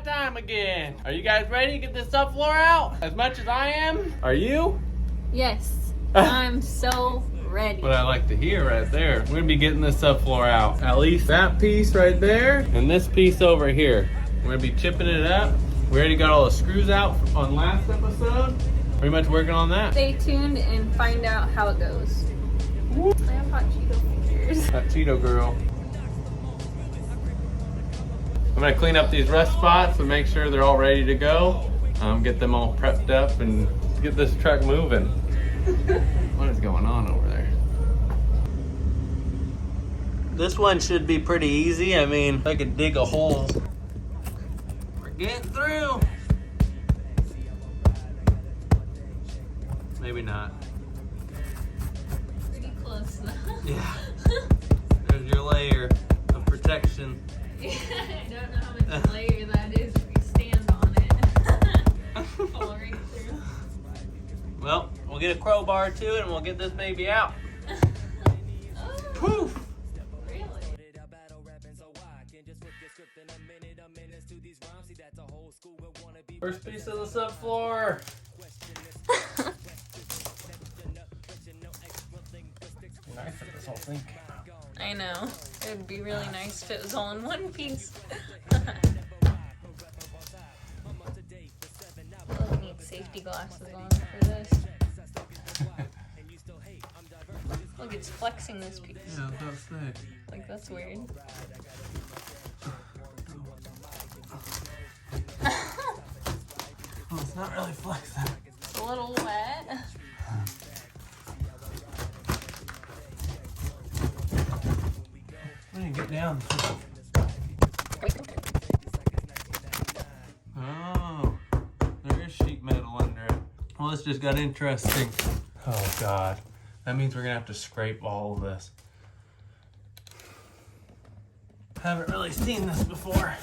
that time again. Are you guys ready to get this subfloor out? As much as I am? Are you? Yes, I'm so ready. What I like to hear right there. We're gonna be getting this subfloor out. At least that piece right there and this piece over here. We're gonna be chipping it up. We already got all the screws out on last episode. Pretty much working on that. Stay tuned and find out how it goes. I have hot Cheeto fingers. That Cheeto girl. I'm gonna clean up these rust spots and make sure they're all ready to go. Get them all prepped up and get this truck moving. What is going on over there? This one should be pretty easy. I mean, I could dig a hole. We're getting through. Maybe not. Pretty close though. Yeah. There's your layer of protection. I don't know how much layer that is if you stand on it. Fall right through. Well, we'll get a crowbar to it and we'll get this baby out. Oh, Poof! really? First piece of the subfloor. Nice if this whole thing came out. I know. It would be really nice if it was all in one piece. I'll need safety glasses on for this. Look, it's flexing this piece. Yeah, that's it. Like, that's weird. Well, it's not really flexing. It's a little wet. Let me get down. Oh, there is sheet metal under it. Well, this just got interesting. Oh God, that means we're gonna have to scrape all of this. Haven't really seen this before.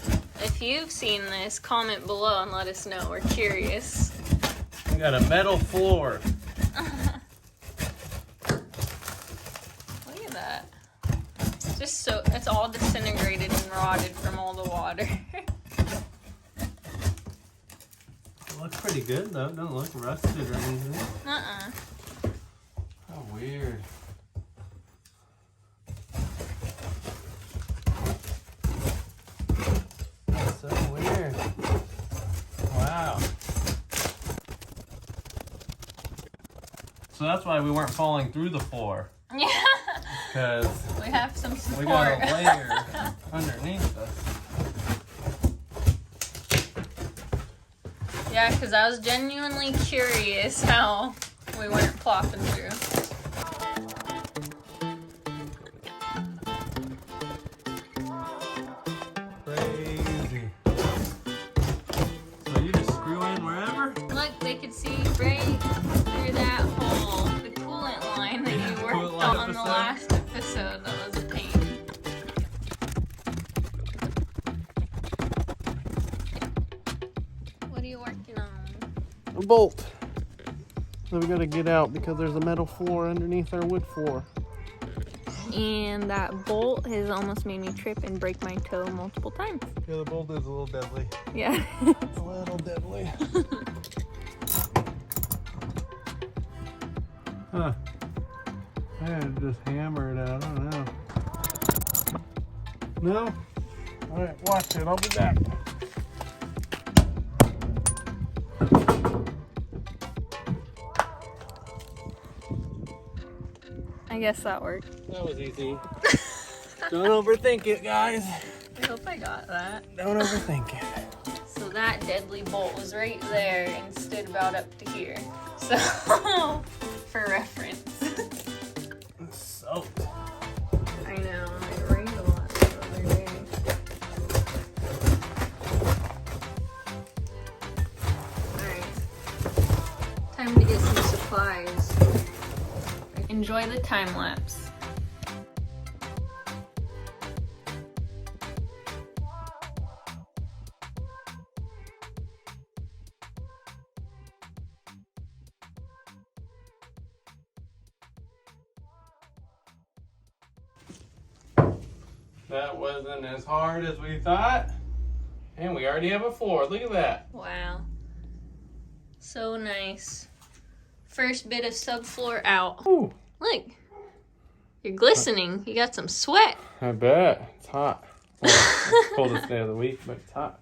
If you've seen this, comment below and let us know. We're curious. We got a metal floor. Look at that. It's just so, it's all disintegrated and rotted from all the water. It looks pretty good though. It doesn't look rusted or anything. Uh-uh. How weird. That's so weird. Wow. So that's why we weren't falling through the floor. Yeah. Because We have some support. we got a layer underneath us. Yeah, because I was genuinely curious how we weren't plopping through. Crazy. So you just screw in wherever? Look, they could see right through that hole, the coolant line that you worked coolant line on the episode. last episode. That was a pain. What are you working on? A bolt. So we gotta get out because there's a metal floor underneath our wood floor. And that bolt has almost made me trip and break my toe multiple times. Yeah, the bolt is a little deadly. Yeah. A little deadly. Huh. I had to just hammer it out. I don't know. No? Alright, watch it. I'll be back. I guess that worked. That was easy. Don't overthink it, guys. I hope I got that. Don't overthink it. So that deadly bolt was right there and stood about up to here. So, for reference. It's soaked. I know, it rained a lot the other day. Alright. Time to get some supplies. Enjoy the time lapse. That wasn't as hard as we thought. And we already have a floor. Look at that. Wow. So nice. First bit of subfloor out. Ooh. Look. You're glistening. You got some sweat. I bet. It's hot. Well, it's the coldest day of the week, but it's hot.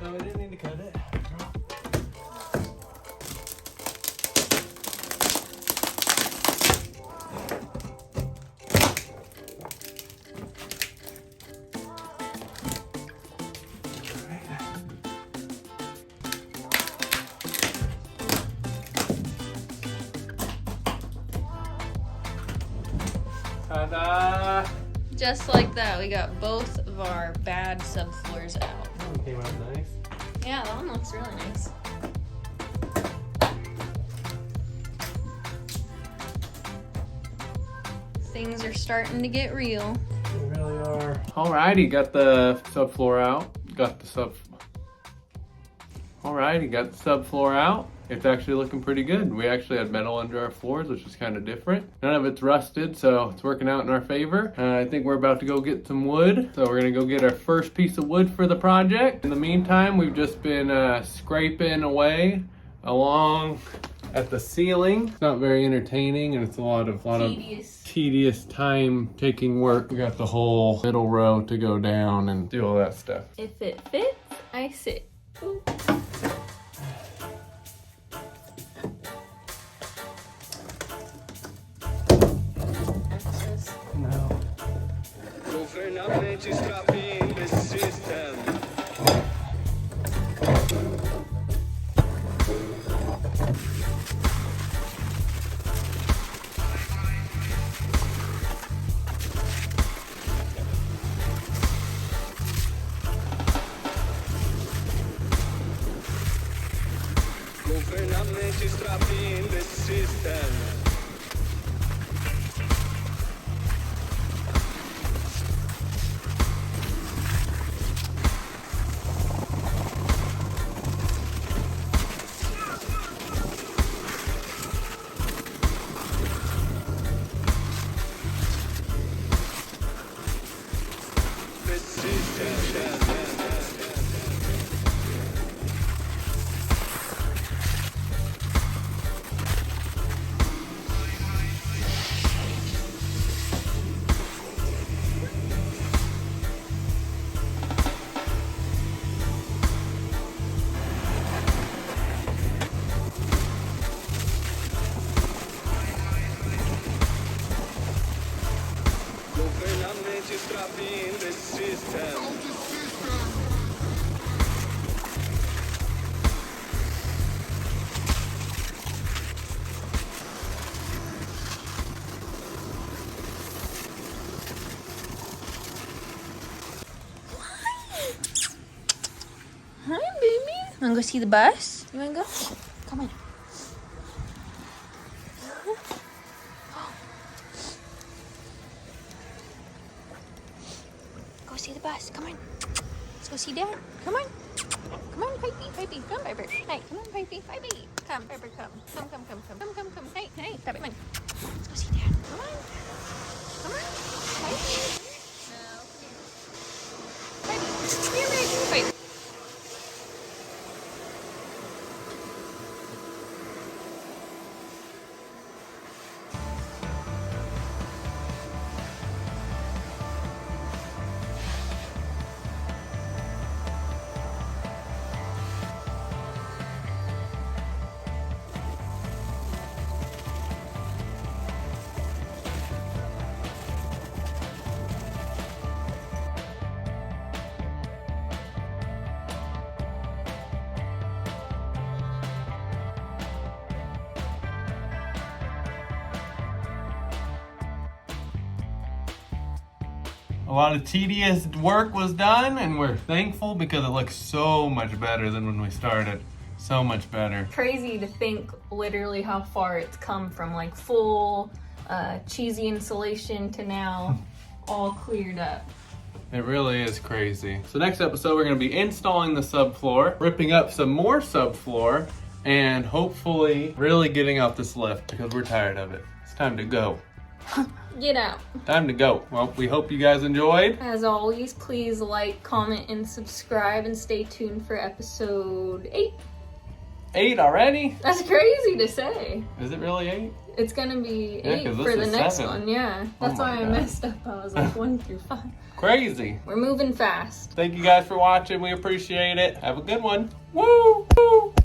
No, we didn't need to cut it. Ta-da! Just like that, we got both of our bad subfloors out. That one came out nice. Yeah, that one looks really nice. Things are starting to get real. They really are. Alrighty, got the subfloor out. Alrighty, got the subfloor out. It's actually looking pretty good. We actually had metal under our floors, which is kind of different. None of it's rusted, so it's working out in our favor. I think we're about to go get some wood. So we're gonna go get our first piece of wood for the project. In the meantime, we've just been scraping away along at the ceiling. It's not very entertaining, and it's a lot of tedious time-taking work. We got the whole middle row to go down and do all that stuff. If it fits, I sit. Ooh. No. Government is trapping the system. Government is trapping the system. Government is trapping the system. Hi, baby. Wanna go see the bus? You wanna go? Come on. Go see the bus. Come on. Let's go see Dad. Come on. Come on, Pipey. Pipey. Come, Piper. Hey, come on, Pipey. Pipey. Come, Piper. Come. Come. Hey. Come on. Let's go see Dad. Come on. Pipey. No, come here. Pipey. Come here, Pipey. lot of tedious work was done, and we're thankful because it looks so much better than when we started. So much better. Crazy to think literally how far it's come from like full cheesy insulation to now all cleared up. It really is crazy. So next episode, we're going to be installing the subfloor, ripping up some more subfloor, and hopefully really getting out this lift because we're tired of it. It's time to go. Get out. Time to go. Well, we hope you guys enjoyed. As always, please like, comment, and subscribe, and stay tuned for episode 8. 8 already? That's crazy to say. Is it really 8? It's gonna be Yeah, 8 'cause for this the is next 7. one, yeah. That's Oh my why I God. messed up. I was like 1 through 5. Crazy. We're moving fast. Thank you guys for watching. We appreciate it. Have a good one. Woo! Woo!